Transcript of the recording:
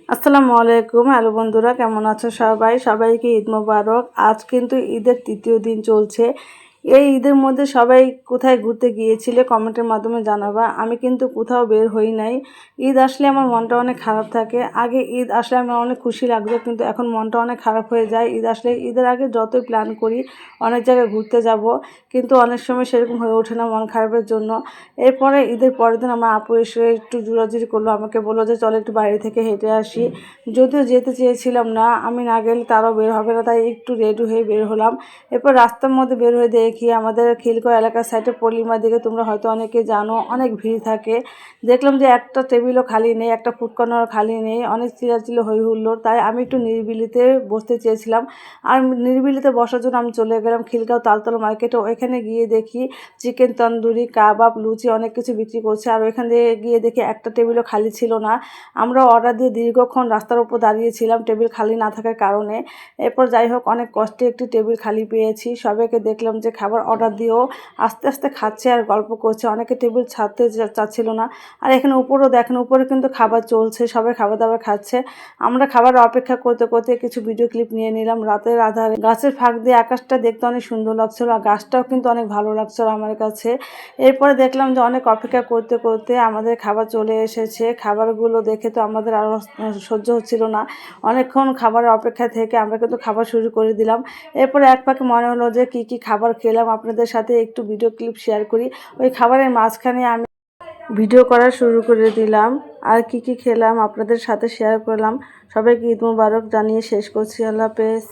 আসসালামু আলাইকুম। হ্যালো বন্ধুরা, কেমন আছো সবাইকে ঈদ মোবারক। আজ কিন্তু ঈদের তৃতীয় দিন চলছে। এই ঈদের মধ্যে সবাই কোথায় ঘুরতে গিয়েছিলে কমেন্টের মাধ্যমে জানাবা। আমি কিন্তু কোথাও বের হই নাই। ঈদ আসলে আমার মনটা অনেক খারাপ থাকে। আগে ঈদ আসলে আমার অনেক খুশি লাগতো, কিন্তু এখন মনটা অনেক খারাপ হয়ে যায়। ঈদ আসলে ঈদের আগে যতই প্ল্যান করি অনেক জায়গায় ঘুরতে যাব, কিন্তু অনেক সময় সেরকম হয়ে ওঠে না মন খারাপের জন্য। এরপরে ঈদের পরের দিন আমার আপু এসে একটু জোরাজুরি করলো, আমাকে বললো যে চলো একটু বাইরে থেকে হেঁটে আসি। যদিও যেতে চেয়েছিলাম না, আমি না গেলে তারাও বের হবে না, তাই একটু রেডি হয়ে বের হলাম। এরপর রাস্তার মধ্যে বের হয়ে দেখি আমাদের খিলকো এলাকার সাইডে পল্লিমার দিকে, তোমরা হয়তো অনেকে জানো, অনেক ভিড় থাকে। দেখলাম যে একটা টেবিলও খালি নেই, একটা ফুড কর্নারও খালি নেই, অনেক চিল্লাচিল্লি হই হুল্লোড়। তাই আমি একটু নিরিবিলিতে বসতে চেয়েছিলাম, আর নিরিবিলিতে বসার জন্য আমি চলে গেলাম খিলগাঁও তালতলা মার্কেটে। ওইখানে গিয়ে দেখি চিকেন তন্দুরি, কাবাব, লুচি অনেক কিছু বিক্রি করছে। আর ওইখানে গিয়ে দেখি একটা টেবিলও খালি ছিল না। আমরা অর্ডার দিয়ে দীর্ঘক্ষণ রাস্তার উপর দাঁড়িয়েছিলাম টেবিল খালি না থাকার কারণে। এরপর যাই হোক অনেক কষ্টে একটি টেবিল খালি পেয়েছি। সবাইকে দেখলাম যে খাবার অর্ডার দিয়েও আস্তে আস্তে খাচ্ছে আর গল্প করছে, অনেকে টেবিল ছাড়তে চাচ্ছিল না। আর এখানে উপরেও দেখেন, উপরে কিন্তু খাবার চলছে, সবাই খাবার দাবার খাচ্ছে। আমরা খাবার অপেক্ষা করতে করতে কিছু ভিডিও ক্লিপ নিয়ে নিলাম। রাতের আধারে গাছের ফাঁক দিয়ে আকাশটা দেখতে অনেক সুন্দর লাগছিল, আর গাছটাও কিন্তু অনেক ভালো লাগছিল আমার কাছে। এরপরে দেখলাম যে অনেক অপেক্ষা করতে করতে আমাদের খাবার চলে এসেছে। খাবারগুলো দেখে তো আমাদের আরও সহ্য হচ্ছিল না। অনেকক্ষণ খাবারের অপেক্ষা থেকে আমরা কিন্তু খাবার শুরু করে দিলাম। এরপরে এক পাকে মনে হলো যে কি খাবার খেলাম আপনাদের সাথে একটু ভিডিও ক্লিপ শেয়ার করি। ওই খাবারের মাঝখানে আমি ভিডিও করা শুরু করে দিলাম, আর কি খেলাম আপনাদের সাথে শেয়ার করলাম। সবাইকে ঈদ মোবারক জানিয়ে শেষ করছি। আল্লাহ হাফেজ।